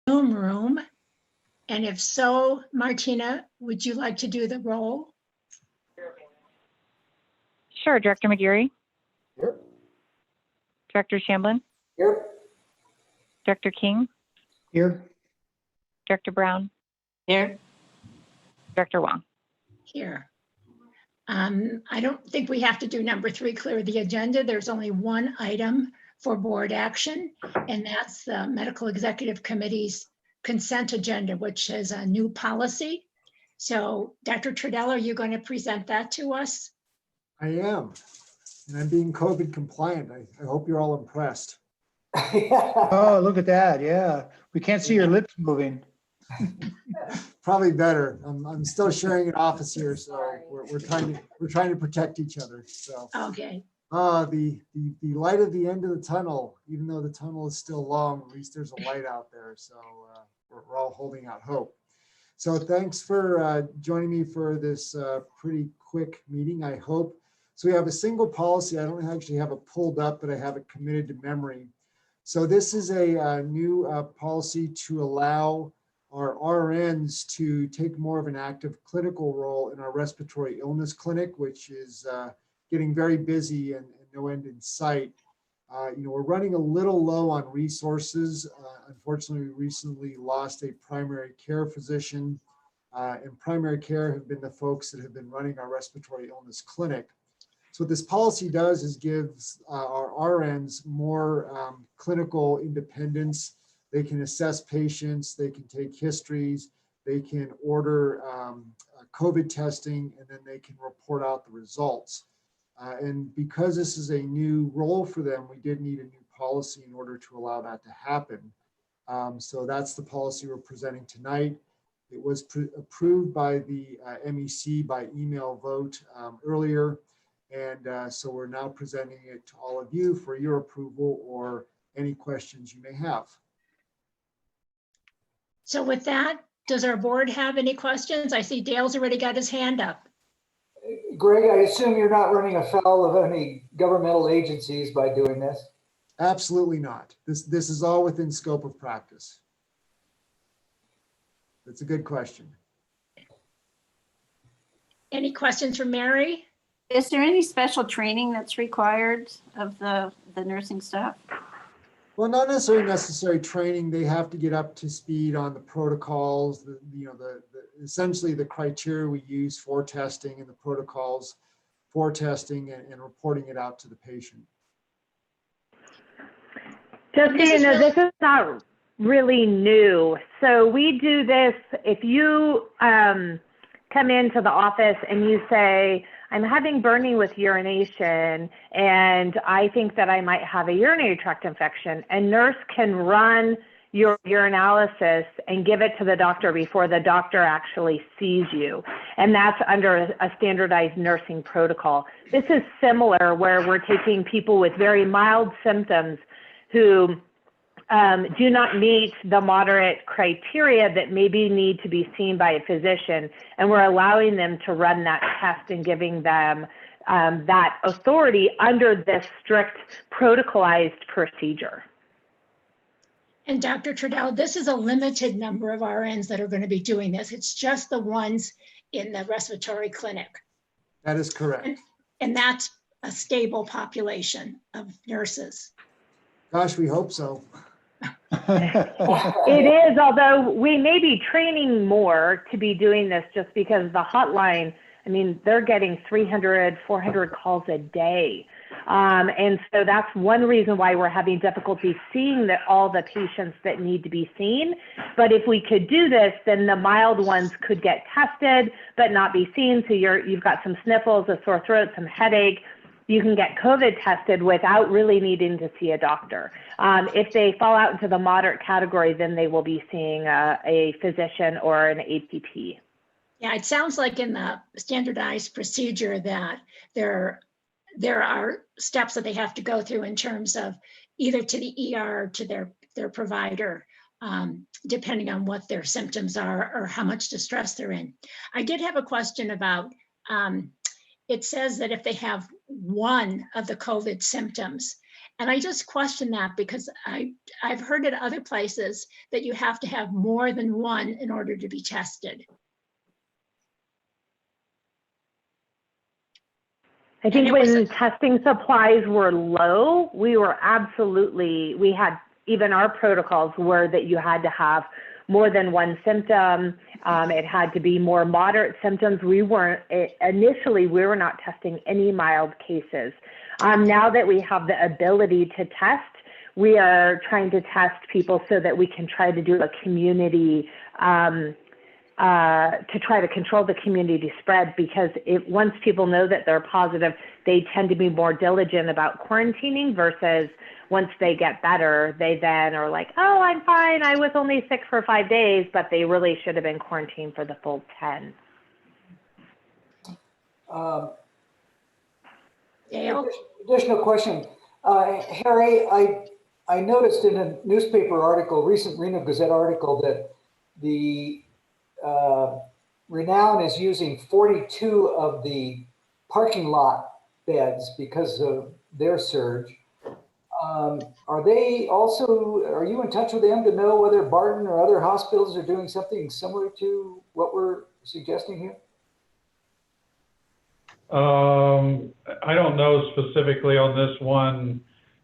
Zoom room? And if so, Martina, would you like to do the roll? Sure, Director McGeary, Here. Director Shamblin, Here. Director King, Here. Director Brown, Here. Director Wong. Here. I don't think we have to do number 3, clear the agenda. There's only one item for board action, and that's the Medical Executive Committee's consent agenda, which is a new policy. So Dr. Trudell, are you going to present that to us? I am, and I'm being COVID compliant. I hope you're all impressed. Oh, look at that. Yeah. We can't see your lips moving. Probably better. I'm still sharing an office here, so we're trying to protect each other. So Okay. the light at the end of the tunnel, even though the tunnel is still long, at least there's a light out there. So we're all holding out hope. So thanks for joining me for this pretty quick meeting, I hope. So we have a single policy. I don't actually have it pulled up, but I have it committed to memory. So this is a new policy to allow our RNs to take more of an active clinical role in our respiratory illness clinic, which is getting very busy and no end in sight. We're running a little low on resources. Unfortunately, we recently lost a primary care physician, and primary care have been the folks that have been running our respiratory illness clinic. So what this policy does is gives our RNs more clinical independence. They can assess patients, they can take histories, they can order COVID testing, and then they can report out the results. And because this is a new role for them, we did need a new policy in order to allow that to happen. So that's the policy we're presenting tonight. It was approved by the MEC by email vote earlier. And so we're now presenting it to all of you for your approval or any questions you may have. So with that, does our board have any questions? I see Dale's already got his hand up. Greg, I assume you're not running afoul of any governmental agencies by doing this? Absolutely not. This is all within scope of practice. That's a good question. Any questions for Mary? Is there any special training that's required of the nursing staff? Well, not necessarily training. They have to get up to speed on the protocols, essentially the criteria we use for testing and the protocols for testing and reporting it out to the patient. Just so you know, this is not really new. So we do this if you come into the office and you say, I'm having burning with urination and I think that I might have a urinary tract infection. A nurse can run your urinalysis and give it to the doctor before the doctor actually sees you. And that's under a standardized nursing protocol. This is similar where we're taking people with very mild symptoms who do not meet the moderate criteria that maybe need to be seen by a physician, and we're allowing them to run that test and giving them that authority under this strict protocolized procedure. And Dr. Trudell, this is a limited number of RNs that are going to be doing this. It's just the ones in the respiratory clinic. That is correct. And that's a stable population of nurses. Gosh, we hope so. It is, although we may be training more to be doing this just because the hotline, I mean, they're getting 300, 400 calls a day. And so that's one reason why we're having difficulty seeing all the patients that need to be seen. But if we could do this, then the mild ones could get tested, but not be seen. So you've got some sniffles, a sore throat, some headache. You can get COVID tested without really needing to see a doctor. If they fall out into the moderate category, then they will be seeing a physician or an APP. Yeah, it sounds like in the standardized procedure that there are steps that they have to go through in terms of either to the ER or to their provider, depending on what their symptoms are or how much distress they're in. I did have a question about, it says that if they have one of the COVID symptoms And I just question that because I've heard at other places that you have to have more than one in order to be tested. I think it was when testing supplies were low, we had, even our protocols were that you had to have more than one symptom. It had to be more moderate symptoms. Initially, we were not testing any mild cases. Now that we have the ability to test, we are trying to test people so that we can try to do a community, to try to control the community spread, because once people know that they're positive, they tend to be more diligent about quarantining versus once they get better, they then are like, oh, I'm fine. I was only sick for 5 days, but they really should have been quarantined for the full 10. Dale? Additional question. Harry, I noticed in a newspaper article, recent Reno Gazette article, that the Renown is using 42 of the parking lot beds because of their surge. Are you in touch with them to know whether Barton or other hospitals are doing something similar to what we're suggesting here? I don't know specifically on this one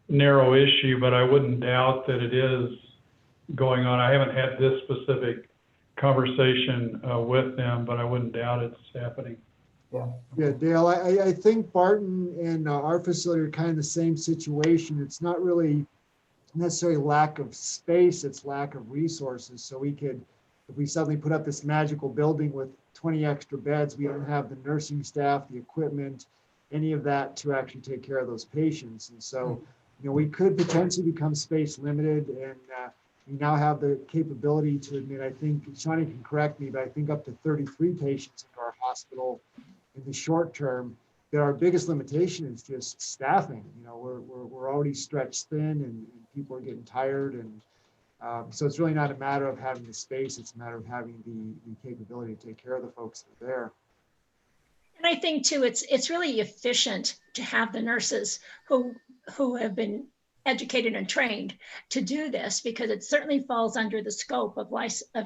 narrow issue, but I wouldn't doubt that it is going on. I haven't had this specific conversation with them, but I wouldn't doubt it's happening. Yeah, Dale, I think Barton and our facility are kind of the same situation. It's not really necessarily lack of space, it's lack of resources. So if we suddenly put up this magical building with 20 extra beds, we don't have the nursing staff, the equipment, any of that to actually take care of those patients. And so, we could potentially become space limited, and we now have the capability to admit, I think, Shawnee can correct me, but I think up to 33 patients into our hospital in the short term. That our biggest limitation is just staffing. We're already stretched thin, and people are getting tired, and so it's really not a matter of having the space, it's a matter of having the capability to take care of the folks that are there. And I think too, it's really efficient to have the nurses who have been educated and trained to do this, because it certainly falls under the scope of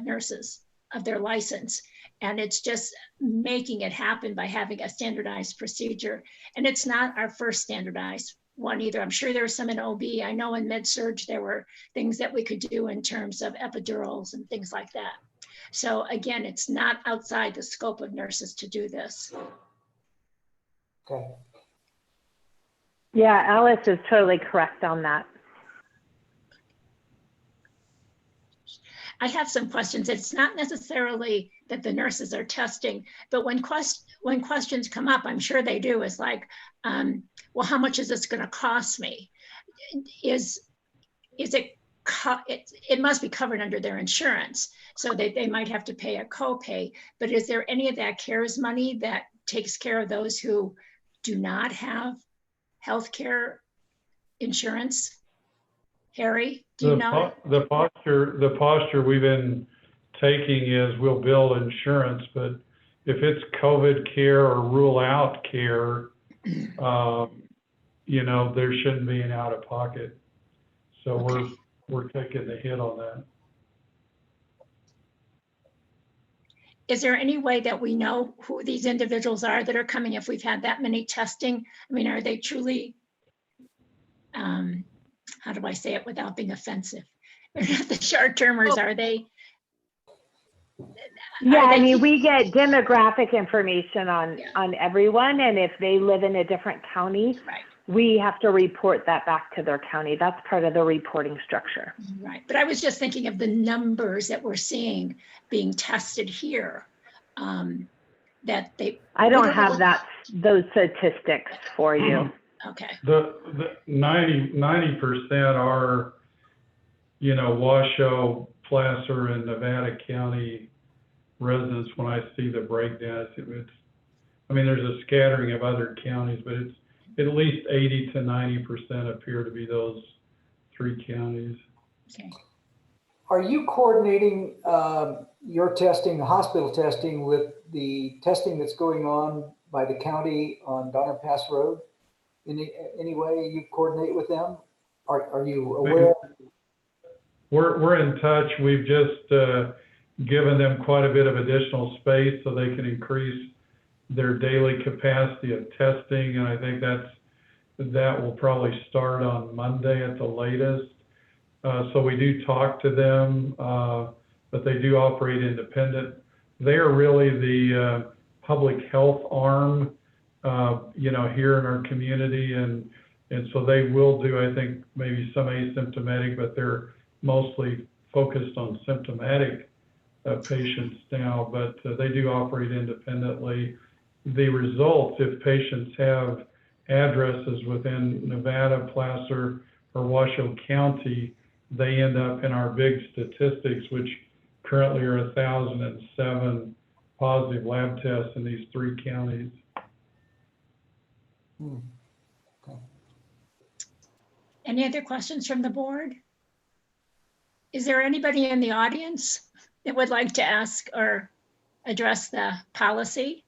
nurses, of their license. And it's just making it happen by having a standardized procedure. And it's not our first standardized one either. I'm sure there were some in OB. I know in med-surg, there were things that we could do in terms of epidurals and things like that. So again, it's not outside the scope of nurses to do this. Okay. Yeah, Alice is totally correct on that. I have some questions. It's not necessarily that the nurses are testing, but when questions come up, I'm sure they do, is like, well, how much is this going to cost me? It must be covered under their insurance, so they might have to pay a copay, but is there any of that CARES money that takes care of those who do not have healthcare insurance? Harry, do you know? The posture we've been taking is we'll bill insurance, but if it's COVID care or rule out care, there shouldn't be an out of pocket. So Okay. we're taking the hit on that. Is there any way that we know who these individuals are that are coming if we've had that many testing? I mean, are they truly, how do I say it without being offensive? They're not the short-termers, are they? Yeah, Are they- I mean, we get demographic information on everyone, and if they live in a different county, Right, we have to report that back to their county. That's part of the reporting structure. right. But I was just thinking of the numbers that we're seeing being tested here. That they. I don't have those statistics for you. Okay, The 90% are, Washoe, Placer, and Nevada County residents. When I see the breakdown, there's a scattering of other counties, but it's at least 80 to 90% appear to be those 3 counties. okay. Are you coordinating your testing, the hospital testing, with the testing that's going on by the county on Donner Pass Road? In any way you coordinate with them? Are you aware? We're in touch. We've just given them quite a bit of additional space so they can increase their daily capacity of testing. And I think that will probably start on Monday at the latest. So we do talk to them, but they do operate independent. They are really the public health arm, here in our community. And so they will do, I think, maybe some asymptomatic, but they're mostly focused on symptomatic patients now, but they do operate independently. The results, if patients have addresses within Nevada, Placer, or Washoe County, they end up in our big statistics, which currently are 1,007 positive lab tests in these 3 counties. Okay. Any other questions from the board? Is there anybody in the audience that would like to ask or address the policy?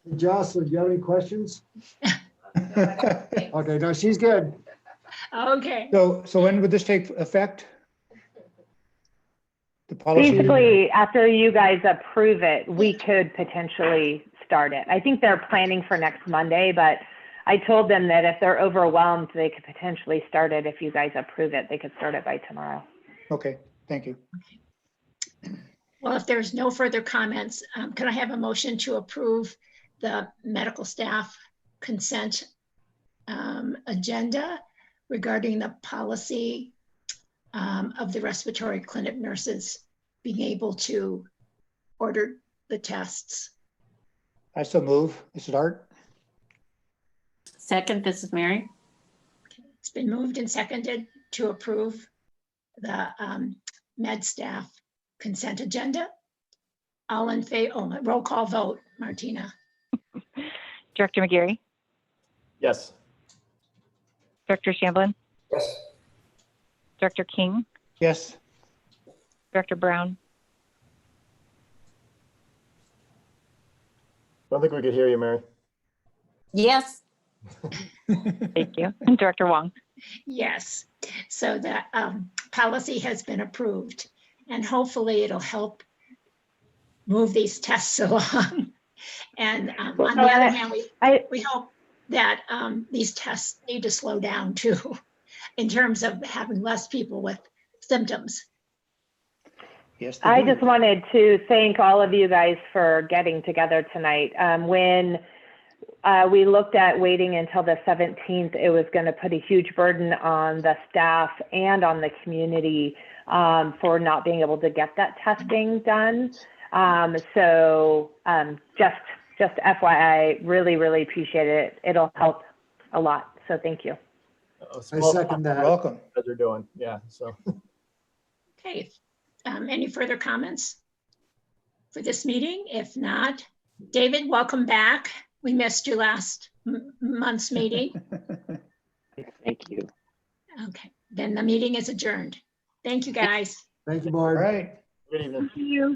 Hey, Jocelyn, do you have any questions? Okay, no, she's good. Okay, So when would this take effect? The policy? Basically, after you guys approve it, we could potentially start it. I think they're planning for next Monday, but I told them that if they're overwhelmed, they could potentially start it. If you guys approve it, they could start it by tomorrow. Okay, thank you. well, if there's no further comments, can I have a motion to approve the medical staff consent agenda regarding the policy of the respiratory clinic nurses being able to order the tests? I still move. This is Art. Second, this is Mary. It's been moved and seconded to approve the med staff consent agenda. All in favor, roll call vote, Martina. Director McGarry, Yes. Director Shamblin, Yes. Director King, Yes. Director Brown, I don't think we could hear you, Mary. Yes. thank you, and Director Wong. Yes, so that policy has been approved, and hopefully it'll help move these tests along. And on the other hand, we hope that these tests need to slow down too, in terms of having less people with symptoms. Yes. they I do. just wanted to thank all of you guys for getting together tonight. When we looked at waiting until the 17th, it was going to put a huge burden on the staff and on the community for not being able to get that testing done. So just FYI, really appreciate it. It'll help a lot. So thank you. I second You're that. welcome. As they're doing, yeah, so. Okay, any further comments for this meeting? If not, David, welcome back. We missed you last month's meeting. Thank you. Okay, then the meeting is adjourned. Thank you, guys. Thank you, All board. right. Good evening. Thank you.